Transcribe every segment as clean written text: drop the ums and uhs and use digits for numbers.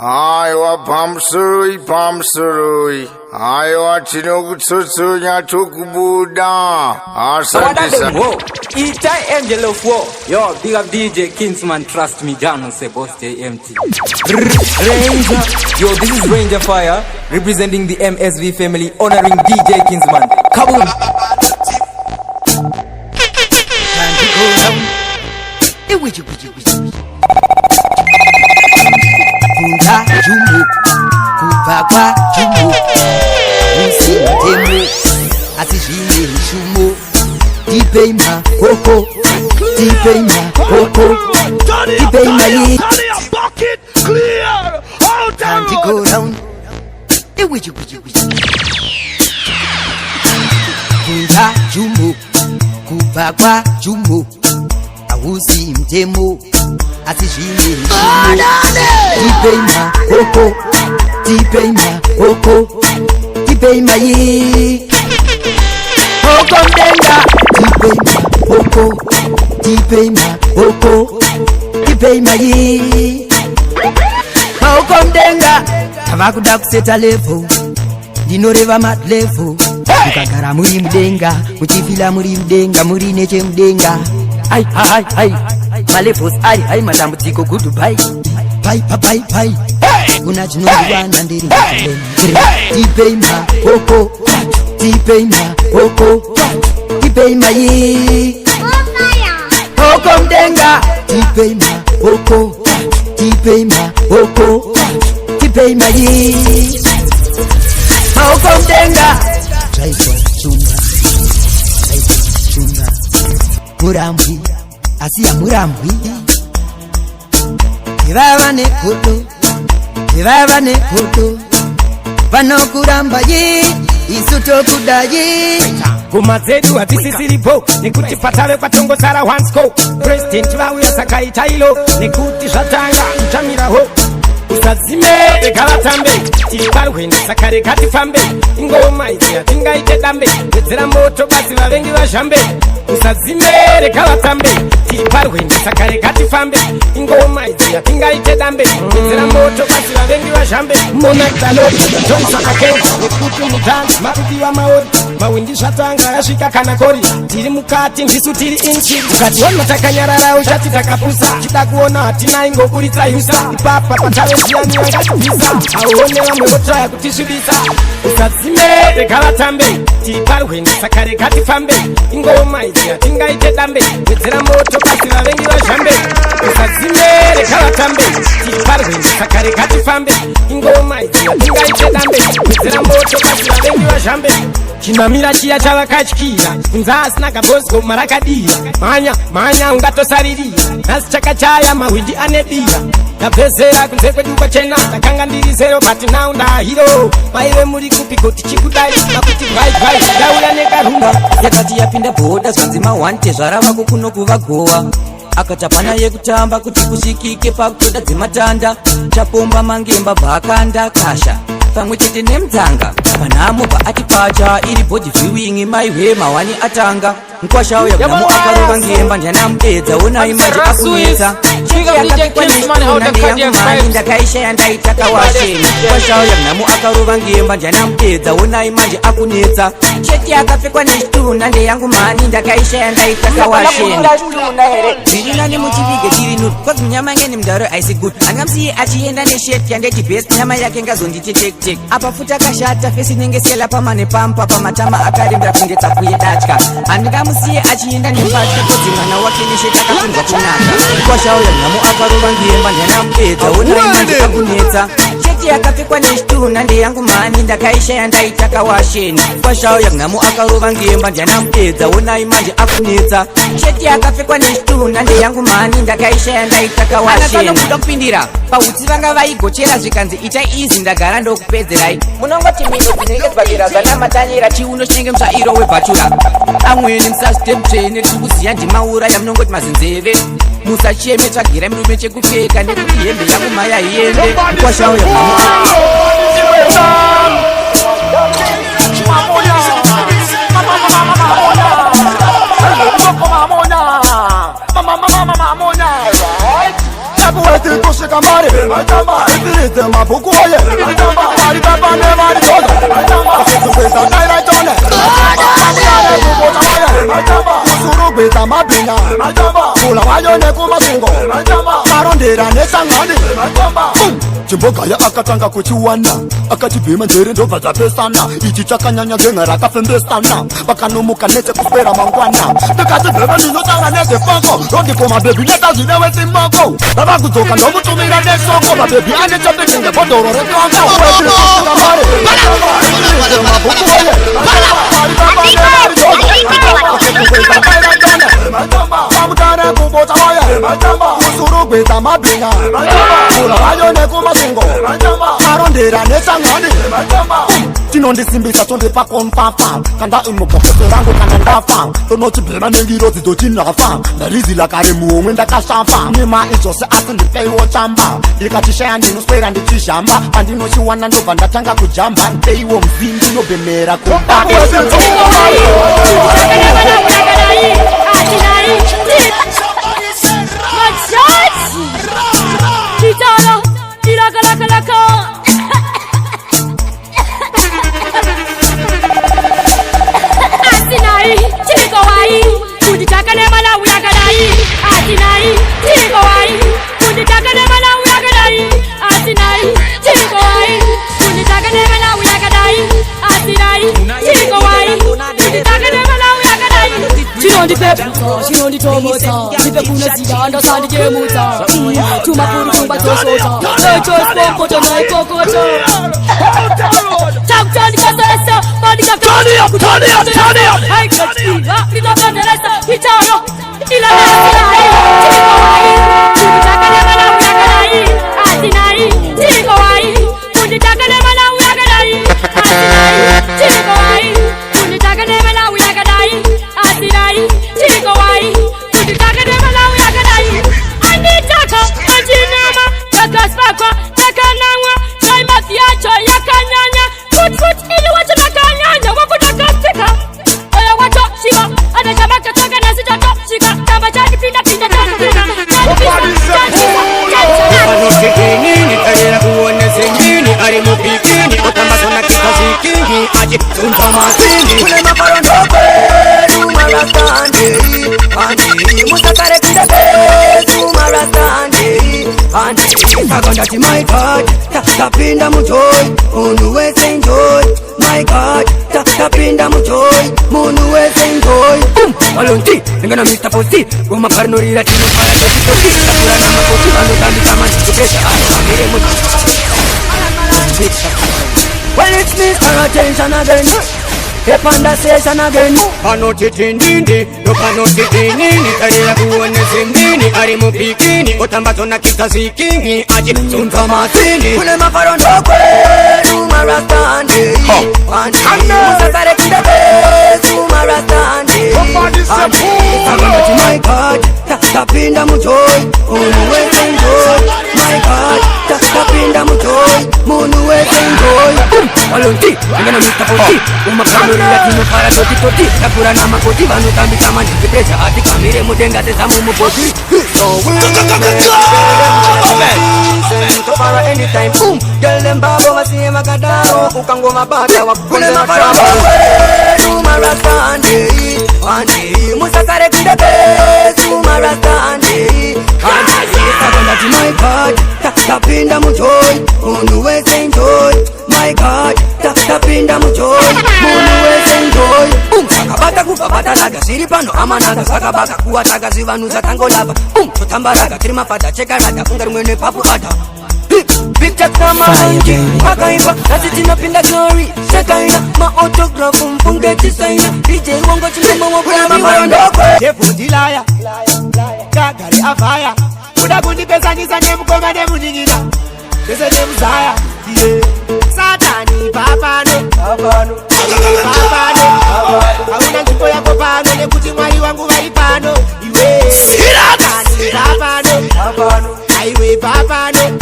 Aiwa pamsurui. Aiwa chinokutsunya tukubuda. Asante sana. Itai Angel of War. Yo, big up DJ Kingsman, trust me, John say boss JMT. Ranger. Yo, this is Ranger Fire, representing the MSV family, honoring DJ Kingsman. Kaboom! Time to go down. Kunda jumbo, kupakwa jumbo, usimtemo, asishinde shumo. Tipeima koko, tipeima koko, tipeima ye. Time to go down. Kunda jumbo, kupakwa jumbo, usimtemo, asishinde shumo. Tipeima koko, tipeima koko, tipeima ye. Koko mdenga, tipeima koko, tipeima koko, tipeima ye. Koko mdenga, tavakuda kuseta level, ndinoreva mat level. Mukagara muri mdenga, muchifila muri mdenga, muri neche mdenga. Ai, ai, ai, malevels ari, ai matambudziko goodbye. Bye, bye, bye, bye. Kuna chinodiwana ndiri tipeima koko, tipeima koko, tipeima ye. Koko mdenga, tipeima koko, tipeima koko, tipeima ye. Koko mdenga, traitwa chunga, traitwa chunga. Murambwi, asiya murambwi. Vavane koto, vanokuramba ye, isuto kudaye. Kuma zedu hatisisiripo, nikuti patale kwa tongo sara wansko. President vauya sakaita ilo, nikuti shatanga mchamira ho. Usazime rekalatambe, tiparuhende sakare katifambe. Ingoma izi yatingaite dambe, wezera moto basi vavengi vashambe. Usazime rekalatambe, tiparuhende sakare katifambe. Ingoma izi yatingaite dambe, wezera moto basi vavengi vashambe. Mona talo, Johnson Akeni, nekuti mutani, makuti wa maori. Mawindi shatanga yashika kanakori, tiri mukati ndisu tiri inchi. Ukati wano takanyarara ushati takapusa, chida kuona hatina ingo kulita yusa. Papa patale siani yangatupisa, auone wa mwota ya kutishibisa. Usazime rekalatambe, tiparuhende sakare katifambe. Ingoma izi yatingaite dambe, wezera moto basi vavengi vashambe. Usazime rekalatambe, tiparuhende sakare katifambe. Ingoma izi yatingaite dambe, wezera moto basi vavengi vashambe. Chinamira chiya chavakachikira, kunzasi nakabosgo marakadira. Manya ungatosariria, nasi chakachaya mawindi anedira. Napezera kunze kwedu kwachena, takanga ndiri zero but now ndahiro. Maive muri kupi koti chikudai, nakuti vai, daula nekarumba. Yakati yapinda boda zvanzima wante zvarava kukuno kuvagowa. Akatapana yekutamba kuti kushikike pakutoda dzematanda. Chapomba mangemba bhakanda kasha, pamwe chete nemdzanga. Panamo paati pacha iri body viewing maiwe mawani atanga. Nkwashawo yabnamu akarova ngemba ndanamupedza onai manje akunetsa. Yakapikwa neshituna ndeyangumani ndakaishaya ndaitaka washeni. Nkwashawo yabnamu akarova ngemba ndanamupedza onai manje akunetsa. Cheti yakapikwa neshituna ndeyangumani ndakaishaya ndaitaka washeni. Zirinani muchivige chiri nudu, cause mnyama ngeni mdaro aisi good. Angamsiye achienda nesheti yandeti best, nyama yake ngazonditi tek. Apa futa kashata fesi nengesela pamane pampa pamatama akarembera kungetsa kuyedatya. Andingamusiye achienda nepatya kodzi mwana wake nesheti akapinzwa kunaka. Kwashawo yabnamu akarova ngemba ndanamupedza onai manje akunetsa. Cheti yakapfekwa neshituna ndeyangumani ndakaishaya ndaitaka washeni. Kwashawo yabnamu akarova ngemba ndanamupedza onai manje akunetsa. Cheti yakapfekwa neshituna ndeyangumani ndakaishaya ndaitaka washeni. Anoda kupindira pautsi vanga vaigochera zvikanzi itai izi ndagara ndokupedzerai. Munongoti mingo dzinenge dzibagera zvanamatanyira chiuno chinenge mutsvairo webhachura. Amweni musasitembutene tikuziya ndimauraya munongoti mazinzeve. Musacheme tsvagira mirume chekupfeka nekuti hembe yangu maya hiende. Kwashawo yabnamu Kuseka mari Ifirite mabukuoye Mari pepane mari choda Kuseka naira chone Mabuyane kubotawaye Kusuru beta mabina Kula wayone kumasingo Marondera nesangani Chimbogaya akatanga kuchiwana Akachibima njeri ndo vaza pesana Ichi chakanyanya genga raka fembesana Bakanomuka nete kupera mangwana Dekati beba ninotanga nete fango Rondi koma baby neta zinewe simoko Baba kutoka ndo mutumira nesoko Ba baby ane chape nge podoro rekonga Webi kusika mare Ifirite mabukuoye Mari pepane mari choda Kuseka naira chone Mabuyane kubotawaye Kusuru beta mabina Kula wayone kumasingo Marondera nesangani Tinondisimbisa tondipa konfafa Kanda imokokose rangu kanandafa Tonochibema nengiro zidojinafa Narizila kare muomwe ndakashafa Nima ijose asindipeiwo chamba Ikachishaya ndinoswera ndichishamba Andinochiwana ndobva ndatanga kujamba Nteiwo mzimbi nobemera kumba She on the tomosa, nipe kuna zida anda sandi jemuta. Tumapuru tumba tosota, lechos pompoto na ikokota. Talk Johnny Contessa, body up, turn it up, turn it up, turn it up. I got you, we got the rest of Hitaro. Ila Atinai, Chico Wai, Kunditaka Nemana Uyakanai, Atinai, Chico Wai, Kunditaka Nemana Uyakanai, Atinai, Chico Wai, Kunditaka Nemana Uyakanai, Atinai, Chico Wai, Kunditaka Nemana Uyakanai. Anitaka, Antinama, Takaspakwa, Takanawa, Taimathiacho, Yakanyanya, Foot, ili watu nakanyanya, wakudakastika. Oya wacho, shiva, anashamaka toka na sitato, shika, kamba chani pinda pinda chani pinda, chani pinda, Panosikini, karela kuone singini, arimupikini, otamasona kikasikini, aji tuntamasini. Kule maparondokwe, umarastande, andi, musakare kidebe, umarastande, andi, kakondati my God, tapinda mujoy, unuweze enjoy, my God, tapinda mujoy, munuweze enjoy. Alonti, ngana Mr. Posti, goma parnorira tino para toti, takura na makoti, anutambi kama tukesha, amire mutu. Well, it's Mr. Attention again. Hip on the station again. Panotitindindi, no panotitindini, karela kuone sindini, arimupikini, otambazona kitasikini, aji tuntamasini. Kule maparondokwe, umarastande, andi, musakare kidebe, umarastande, andi, kakondati my God, tapinda mujoy, unuweze enjoy, my God, tapinda mujoy, munuweze enjoy. Alonti, ngana Mr. Posti, umakamurira tino para toti toti, takura na makoti, vanutambi kama ndikipesha, ati kamire mudenga tezamu mupoti. So we to para anytime, boom, girl them babo wasiye makadao, ukangoma bata wakule mafarabo. Umarastande, andi, musakare kidebe, umarastande, andi, kakondati my God, tapinda mujoy, unuweze enjoy, my God, tapinda mujoy, munuweze enjoy. Sakabata kupapata naga siri pano amanaga, sakabaka kuwataga zivanuza tangolava, totambaraga tirimafata chekarada, ungarimwene papu ata. Picture kama hangi, makaimba, nazitina pinda glory, sekaina, ma-autograph, mfunge tisaina, DJ wongo chingoma wakuna maparondokwe. Chefu dilaya, kagari afaya, kuda kundi pesa nisa nemu koma nemu ningina, pesa nemu zaya, yeah. Satani papano, papano, hauna nchiko yako pano, nekuti mwari wangu wali pano, iwe. Satani papano, aiwe papano,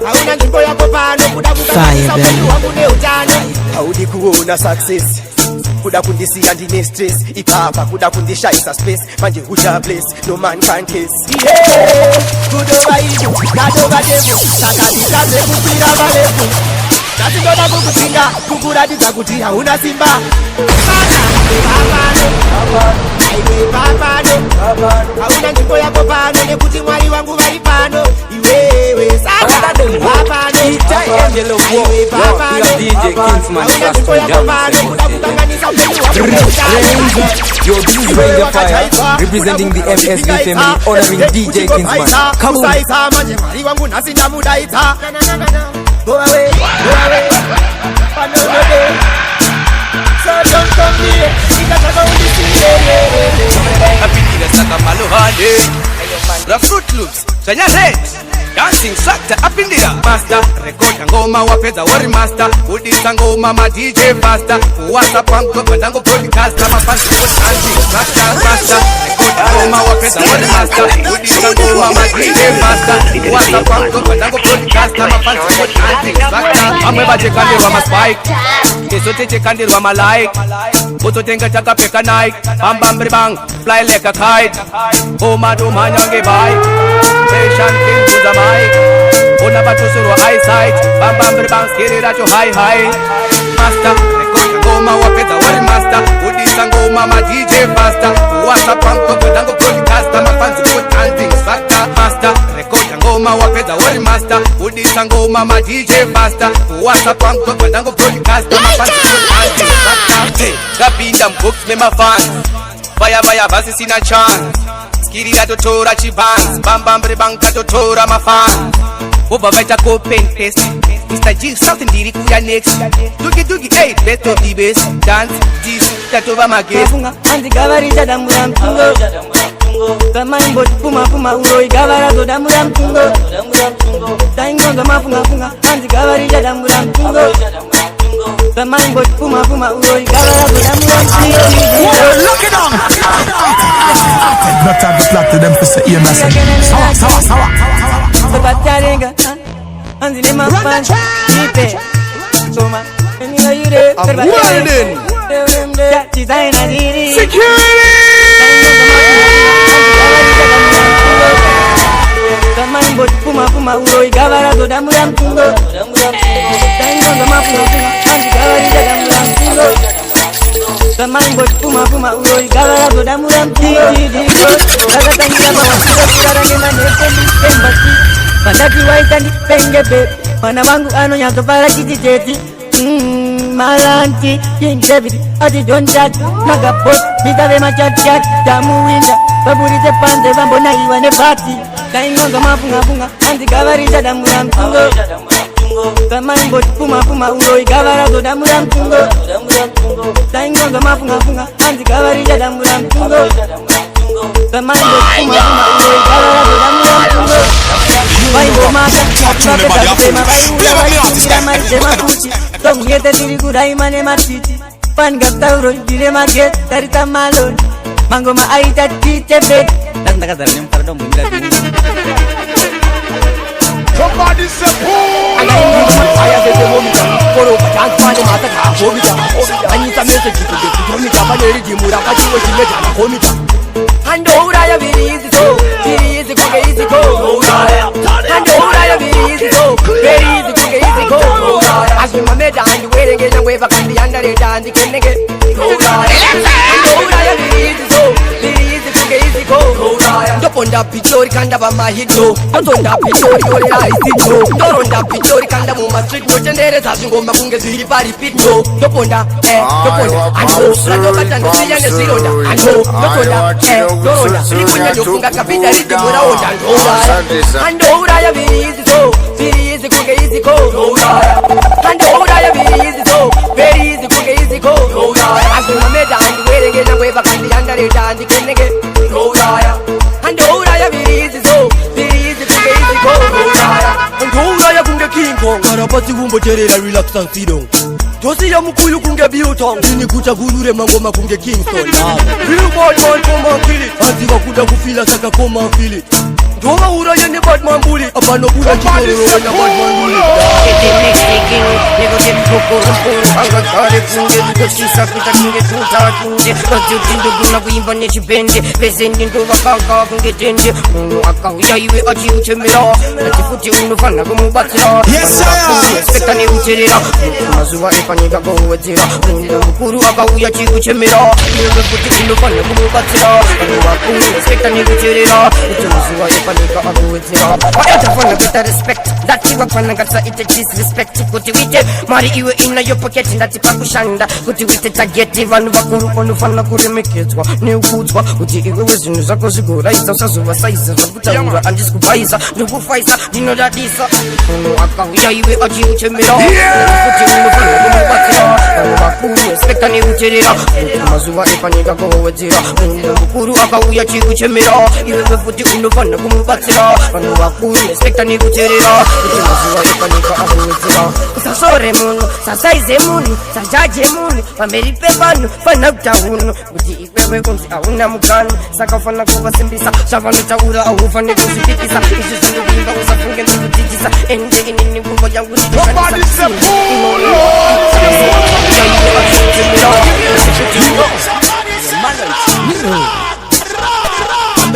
hauna nchiko yako pano, kuda kuka nisa wangu ne utano. Haudi kuona success, kuda kundisiya ndine stress ipapa kuda kundishayisa space manje huja place no man can kiss yeah kudoba ido kadoba devo saka dikaze kupira balevu Natindoda kukutinga kukuradidza kuti hauna simba hauna nzvimbo yako pano nekuti mwari wangu vari pano iwewe saka Yo, this is Ranger Fire, representing the MSV family, honoring DJ Kingsman. Come on. mwari wangu nhasi ndamudaidza Go away, so don't come here, nikataka undisiye Apindira saka maluhane La Fruit Loops, Chanya Red Dancing Structure, Apindira Master, record ngoma wapeza wari master Udisa ngoma ma DJ faster Uwasa panko bandango podcaster Mafansi kwa dancing Structure, master Record ngoma wapeza wari master Udisa ngoma ma DJ faster Uwasa panko bandango podcaster Mafansi kwa dancing Structure Amweba chekandirwa ma spike Kesote chekandirwa ma like Boto tenga chaka peka Nike Bam bam bang, fly like a kite Oma do manyange bye Station king to the mic Ona batusuru eyesight Bam bam bang, skiri racho high high Master, record ngoma wapeza wali master Udisa ngoma ma DJ faster Uwasa panko kudango podcaster Mafansi kwa dancing factor Master, record ngoma wapeza wali master Udisa ngoma ma DJ faster Uwasa panko kudango podcaster Mafansi kwa dancing factor Kapinda mbooks me my fans Vaya basi sina chance Skiri rato tora chibans Bam bam bang katotora my fans Uba vaita go pen test Mr. G, something diri kuya next Dugi, hey, best of the best Dance, this, that over my guest Mafunga, anzi gavarija damura mtungo Kama imbo puma uroi gavara zo damura mtungo Taingonga mafunga, anzi gavarija damura mtungo Kama imbo puma uroi gavara zo damura mtungo Look it on. Not time to plot to them for say you messing. Sawa. Batarenga, anzi ne mafan, nipe, soma, eniga yure, Warning! designer diri, Security! kama imbo puma uroi gavara zo damura mtungo, taingonga mafunga, anzi gavarija damura mtungo. Kama imbo puma uroi gavara zo damura mtungo. Ragatangira mawasira kukarange manefendi embati. Pandaki waitandi pengebe Mana wangu ano nyato para chiti Malanti King David Ati John Jack Naga Pot Bitave machat Damu winda Baburite panze Bambona iwane party Kaingonga mafunga Anti gavarija damura mtungo Kama imbo puma uroi gavara zo damura mtungo Kaingonga mafunga Anti gavarija damura mtungo Kama imbo puma uroi gavara zo damura mtungo Baimbo maka, apaka kusema baimbo maisema kuchi Tongete tiri kuraima ne matiti Panga tauro jile maget tarita malon Mango maaita tite bet Tanda kazara ni mparado mwingira tini Somebody say boom. Aya zete homita Koro pachansi mane mataka homita Anyita mese jitu homita Paneri jimura kachiwe jimeta na homita Hando uraya viri easy so Viri easy kuke easy go Hando uraya viri easy so Very easy kuke easy go Asuma meda handi werenge na weva kandi andareta handi kenege Hando uraya viri easy so Viri easy kuke easy go Ndoponda pichori kanda ba mahito Ndotonda pichori yole la isito Ndoronda pichori kanda muma street No chendere zazi ngoma kunge ziri pari pit no Ndoponda Ando Rado batando siyane sironda Ando Ndotonda Ndoronda Rikunya nyofunga kapita riti mura onda Ndora Ando uraya viri easy so Viri easy kuke easy go Ando uraya viri easy so Very easy kuke easy go Asuma meda handi werenge na weva kandi andareta handi kenege Ando uraya viri easy so Viri easy kuke easy go Ando uraya kunge King Kong Karapati gumbo terera relax and sit down Tosi ya mkuyu kunge Biltong Nini kucha gulure mangoma kunge Kingston Real bad man come and kill it Anzi wakuda kufila saka come and feel it Ndoma uraya ni bad man bully Apano kuda chikoro na bad man bully 내가 템포고 한가가래 군대 도시사 부탁인게 도타군데 어쩌진도 군하고 이번에 집엔데 배센딘도 바까가 군게 된데 아까우야 이외 아지 우체메라 나지 후티 운노 판나고 무바치라 스펙타니 우체리라 마수와 이파니가 고웨지라 무쿠루 아까우야 지 우체메라 이외 후티 운노 판나고 무바치라 스펙타니 우체리라 마수와 이파니가 고웨지라 아야자 판나 그타 respect 다치와 판나 같사 이때 disrespect kuti wite mari iwe ina yo pocket ndati pakushanda kuti wite target vanhu vakuru vanofana kuremekedzwa neukudzwa kuti iwe wezvinhu zvako zvigora idza usazovasaisa zvakutaura handisi kuvaisa ndikufaisa ndinodadisa munhu akauya iwe achiuchemera kuti unofana kumubatsira vanhu vakuru respekta neucherera kuti mazuva epanyika kohowedzera munhu mukuru akauya chikuchemera iwewe futi unofana kumubatsira vanhu vakuru respekta neucherera kuti mazuva epanyika ahowedzera usasore munhu sasaize munhu sajaje munhu pamberi pevanhu fana kutaunhu kuti iwewe kunzi hauna mugano saka ufana kuvasimbisa zvavanotaura ahufane kuzvipikisa izvi zvinokuimba usafunge ndikudzidzisa ende inini ngumbo yangu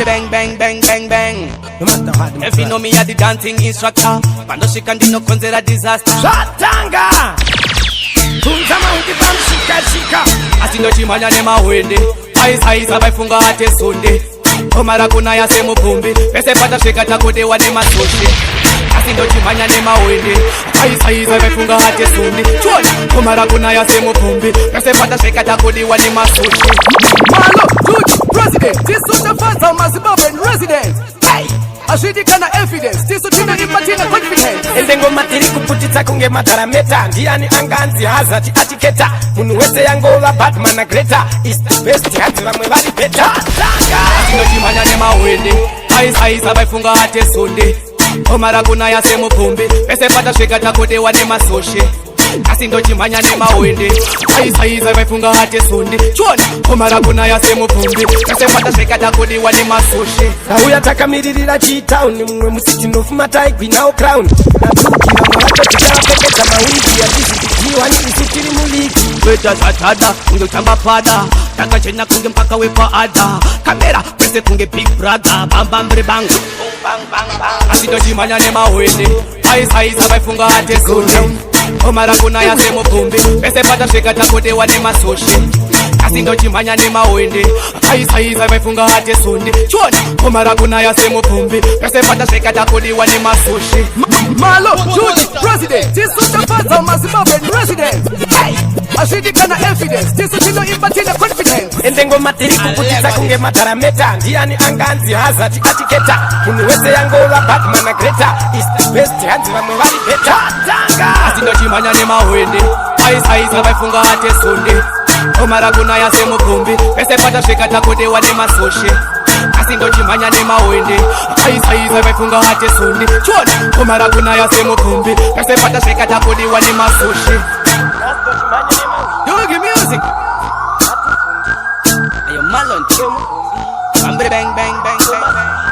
Bang bang bang bang bang. If you know me, I the dancing instructor. Pandoshika ndino konzera disaster. Shatanga Kunzama ukipamshika shika Asindo chimanya ne mawende. Aiza baifunga ate sonde. Omara kuna ya semu pumbi. Pese pata shika takode wa ne masoshi. Asindo chimanya ne mawende. Aiza baifunga ate sonde. Chona omara kuna ya semu pumbi. Pese pata shika takode wa ne masoshi. Malo Tuji President. This is the first time as Zimbabwean resident. Ashidikana evidence, tisu tino ipatina confidence. Endengo matiri kuputitsa kunge matarameta ndiani anganzi hazati atiketa munhu wese yangova Batman Greta is the best hanzi vamwe vari beta Asinochimanya nemawende aiza baifunga ate sonde omara kuna ya semu pumbi pese pata shika takodewa nemasoshe asindochimanya nemawende aiza baifunga ate sonde chona omara kuna ya semu pumbi pese pata shika takodewa nemasoshe auya takamiririra chitauni mumwe musitinofu taigwinawo crown natukira mwavatotitavapfekedza mawigi yatizivijiwa nirisitiri muligi kweta zvatada ungotamba pada takachena kunge mpaka wepaada kamera pese kunge big brother bambambire bangu asindochimanya nemawende aiza baifunga ate sonde omara kuna ya semu pumbi pese pata shika takodewa nemasoshe asindochimanya nemawende aiza baifunga ate sonde chona omara kuna ya semu pumbi pese pata shika takodewa nemasoshe Malo Tuji President. This is the first time as Zimbabwean resident. Ashidikana evidence. This is no impatina confidence. endengo matiri kuputitsa kunge matarameta ndiani anganzi hazati atiketa munhu wese yangova Batman Greta is the best hanzi vamwe vari beta asindochimanya nemawende aiza baifunga ate sonde omara kuna ya semu pumbi pese pata shika takodewa nemasoshe asindochimanya nemawende aiza baifunga ate sonde chona omara kuna ya semu pumbi pese pata shika takodewa nemasoshe Yogi music Ayo Malon Bang bang bang bang bang